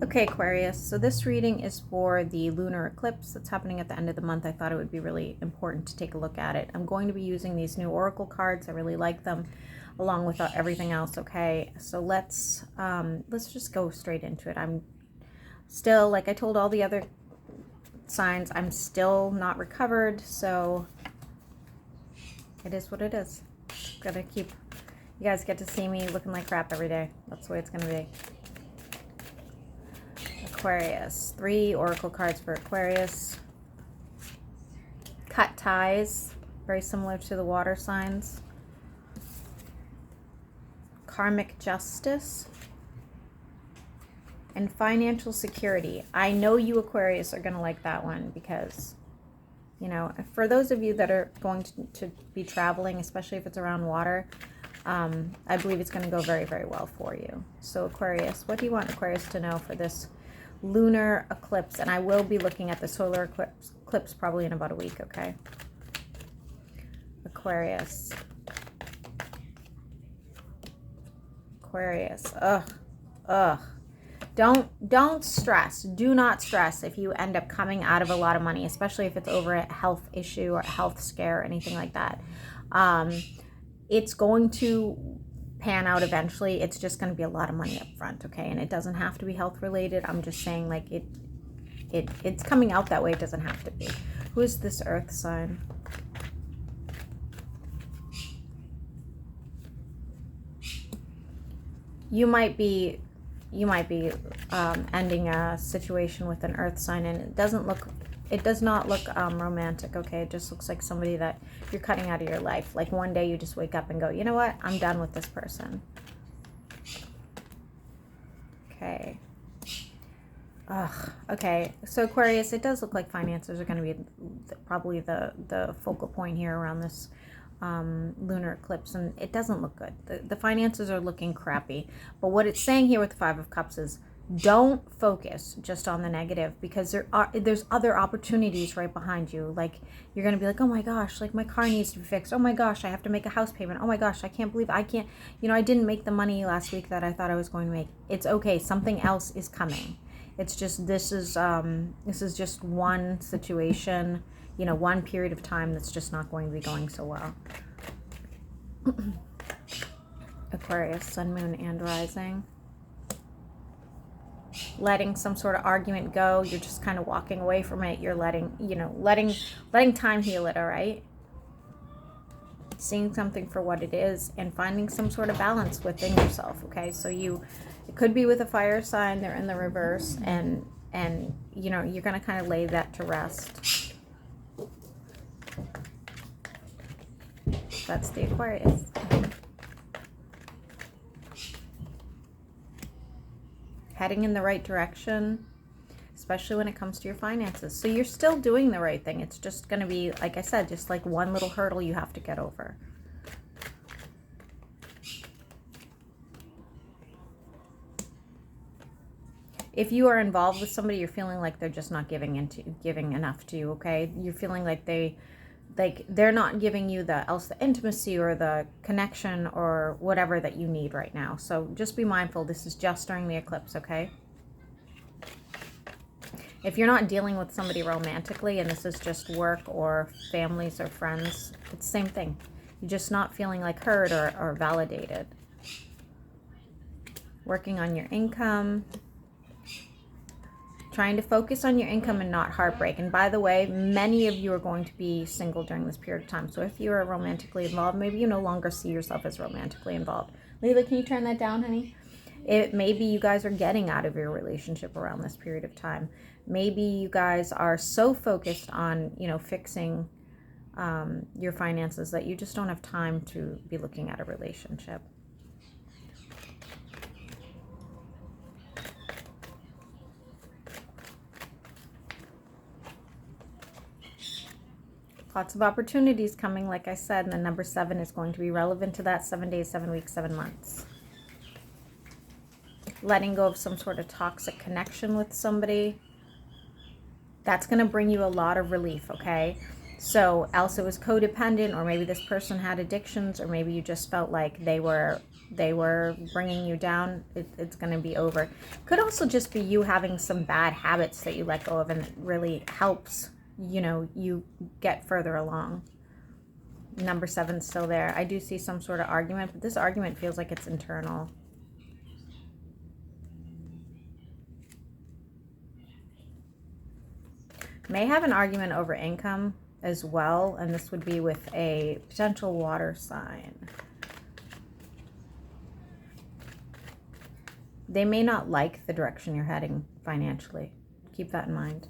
Okay, Aquarius, so this reading is for the lunar eclipse that's happening at the end of the month. I thought it would be really important to take a look at it. I'm going to be using these new oracle cards. I really like them, along with everything else, okay? So let's just go straight into it. I'm still, like I told all the other signs, I'm still not recovered, so it is what it is. Gotta keep, you guys get to see me looking like crap every day. That's the way it's gonna be. Aquarius, 3 oracle cards for Aquarius. Cut ties, very similar to the water signs. Karmic justice. And financial security. I know you Aquarius are going to like that one because, you know, for those of you that are going to be traveling, especially if it's around water, I believe it's going to go very, very well for you. So Aquarius, what do you want Aquarius to know for this lunar eclipse? And I will be looking at the solar eclipse probably in about a week, okay? Aquarius. Aquarius. Ugh. Don't stress. Do not stress if you end up coming out of a lot of money, especially if it's over a health issue or a health scare or anything like that. It's going to pan out eventually. It's just going to be a lot of money up front, okay? And it doesn't have to be health related. I'm just saying, like, it's coming out that way. It doesn't have to be. Who is this earth sign? You might be ending a situation with an earth sign, and it does not look romantic, okay? It just looks like somebody that you're cutting out of your life. Like one day you just wake up and go, you know what, I'm done with this person. Okay. Okay, so Aquarius, it does look like finances are going to be probably the focal point here around this lunar eclipse, and it doesn't look good. The finances are looking crappy, but what it's saying here with the 5 of Cups is don't focus just on the negative, because there's other opportunities right behind you. Like, you're going to be like, oh my gosh, like my car needs to be fixed. Oh my gosh, I have to make a house payment. Oh my gosh, I can't believe I can't, I didn't make the money last week that I thought I was going to make. It's okay. Something else is coming. It's just, this is just one situation, one period of time that's just not going to be going so well. Aquarius, Sun, Moon, and Rising. Letting some sort of argument go. You're just kind of walking away from it. You're letting time heal it, all right? Seeing something for what it is and finding some sort of balance within yourself, okay? So it could be with a fire sign. They're in the reverse, and you're going to kind of lay that to rest. That's the Aquarius. Heading in the right direction, especially when it comes to your finances. So you're still doing the right thing. It's just going to be, like I said, just like one little hurdle you have to get over. If you are involved with somebody, you're feeling like they're just not giving enough to you, okay? You're feeling like they're not giving you the intimacy or the connection or whatever that you need right now. So just be mindful. This is just during the eclipse, okay? If you're not dealing with somebody romantically and this is just work or families or friends, it's the same thing. You're just not feeling like heard or validated. Working on your income. Trying to focus on your income and not heartbreak. And by the way, many of you are going to be single during this period of time. So if you are romantically involved, maybe you no longer see yourself as romantically involved. Leila, can you turn that down, honey? Maybe you guys are getting out of your relationship around this period of time. Maybe you guys are so focused on, fixing your finances that you just don't have time to be looking at a relationship. Lots of opportunities coming, like I said, and the number 7 is going to be relevant to that. 7 days, 7 weeks, 7 months. Letting go of some sort of toxic connection with somebody. That's going to bring you a lot of relief, okay? So else it was codependent, or maybe this person had addictions, or maybe you just felt like they were they were bringing you down, it's going to be over. Could also just be you having some bad habits that you let go of, and it really helps, you get further along. Number 7's still there. I do see some sort of argument, but this argument feels like it's internal. May have an argument over income as well, and this would be with a potential water sign. They may not like the direction you're heading financially. Keep that in mind.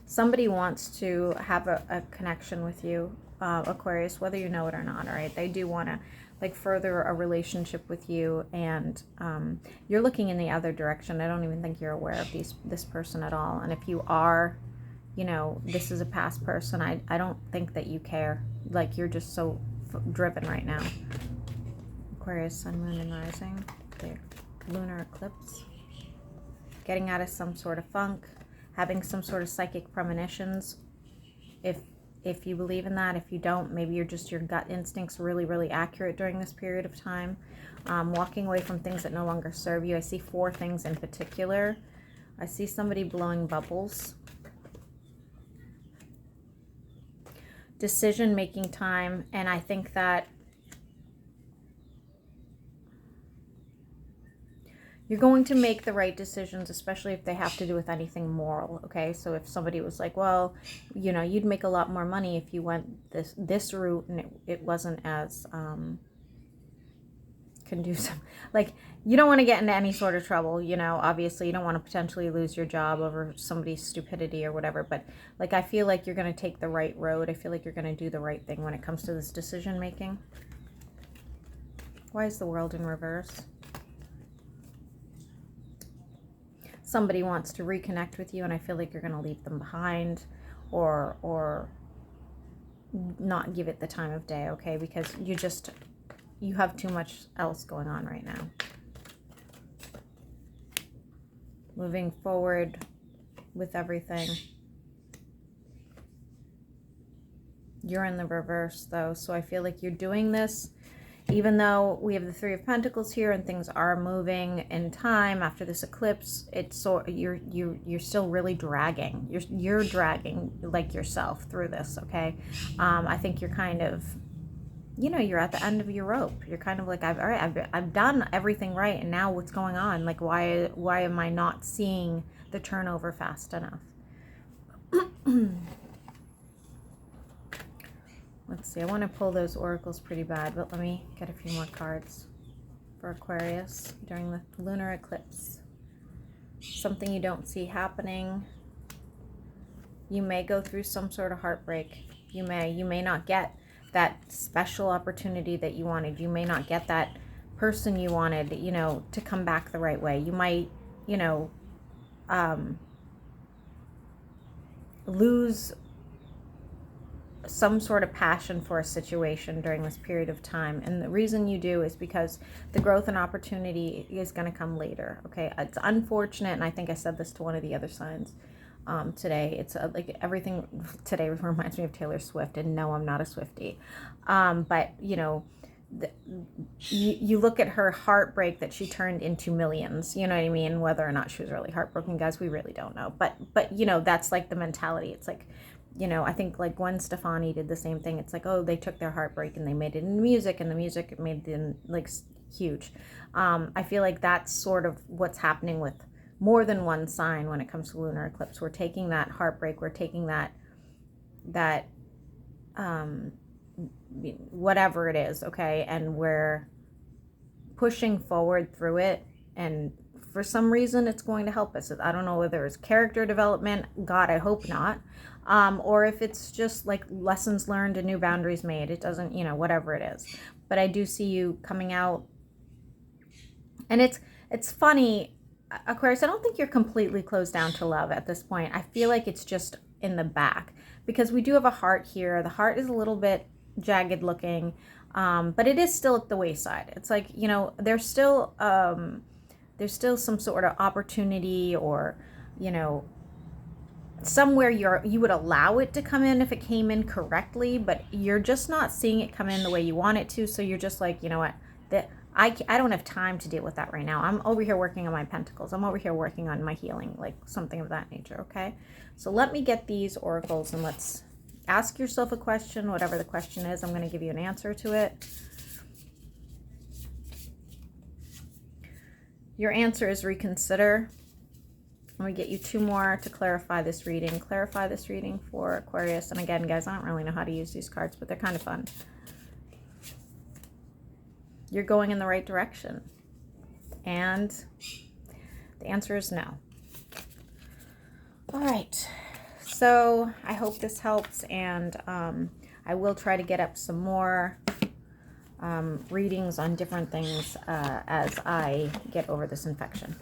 Somebody wants to have a connection with you, Aquarius, whether you know it or not, all right? They do want to like further a relationship with you, and you're looking in the other direction. I don't even think you're aware of this person at all. And if you are, this is a past person, I don't think that you care. Like, you're just so driven right now. Aquarius, sun, moon, and rising. There. Lunar eclipse. Getting out of some sort of funk. Having some sort of psychic premonitions. If you believe in that. If you don't, maybe your gut instincts really, really accurate during this period of time. Walking away from things that no longer serve you. I see 4 things in particular. I see somebody blowing bubbles. Decision-making time, and I think that you're going to make the right decisions, especially if they have to do with anything moral, okay? So if somebody was like, well, you'd make a lot more money if you went this route, and it wasn't as conducive. Like, you don't want to get into any sort of trouble, obviously you don't want to potentially lose your job over somebody's stupidity or whatever, but like, I feel like you're going to take the right road. I feel like you're going to do the right thing when it comes to this decision making. Why is the world in reverse? Somebody wants to reconnect with you, and I feel like you're going to leave them behind, or not give it the time of day, okay? Because you have too much else going on right now. Moving forward with everything. You're in the reverse, though, so I feel like you're doing this even though we have the 3 of Pentacles here and things are moving in time after this eclipse. It's you're still really dragging. You're dragging like yourself through this, okay? I think you're kind of, you're at the end of your rope. You're kind of like, I've done everything right, and now what's going on? Like, why am I not seeing the turnover fast enough? Let's see, I want to pull those oracles pretty bad, but let me get a few more cards for Aquarius during the lunar eclipse. Something you don't see happening. You may go through some sort of heartbreak. You may not get that special opportunity that you wanted. You may not get that person you wanted, to come back the right way. You might, lose some sort of passion for a situation during this period of time, and the reason you do is because the growth and opportunity is going to come later, okay? It's unfortunate, and I think I said this to one of the other signs today. It's like everything today reminds me of Taylor Swift, and no, I'm not a Swiftie, but you look at her heartbreak that she turned into millions, you know what I mean? Whether or not she was really heartbroken, guys, we really don't know, but that's like the mentality. It's like, I think like Gwen Stefani did the same thing. It's like, oh, they took their heartbreak and they made it in music, and the music made them like huge. I feel like that's sort of what's happening with more than one sign when it comes to lunar eclipse. We're taking that heartbreak, we're taking that whatever it is, okay, and we're pushing forward through it, and for some reason it's going to help us. I don't know whether it's character development, God, I hope not, or if it's just like lessons learned and new boundaries made. It doesn't, whatever it is, but I do see you coming out. And it's funny, Aquarius, I don't think you're completely closed down to love at this point. I feel like it's just in the back, because we do have a heart here. The heart is a little bit jagged looking, but it is still at the wayside. It's like, there's still some sort of opportunity, or somewhere you would allow it to come in if it came in correctly, but you're just not seeing it come in the way you want it to. So you're just like, you know what, that I don't have time to deal with that right now. I'm over here working on my pentacles. I'm over here working on my healing, like something of that nature. Okay, so let me get these oracles and let's ask yourself a question. Whatever the question is, I'm going to give you an answer to it. Your answer is reconsider. Let me get you 2 more to clarify this reading. Clarify this reading for Aquarius. And again, guys, I don't really know how to use these cards, but they're kind of fun. You're going in the right direction. And the answer is no. All right. So I hope this helps. And I will try to get up some more readings on different things as I get over this infection.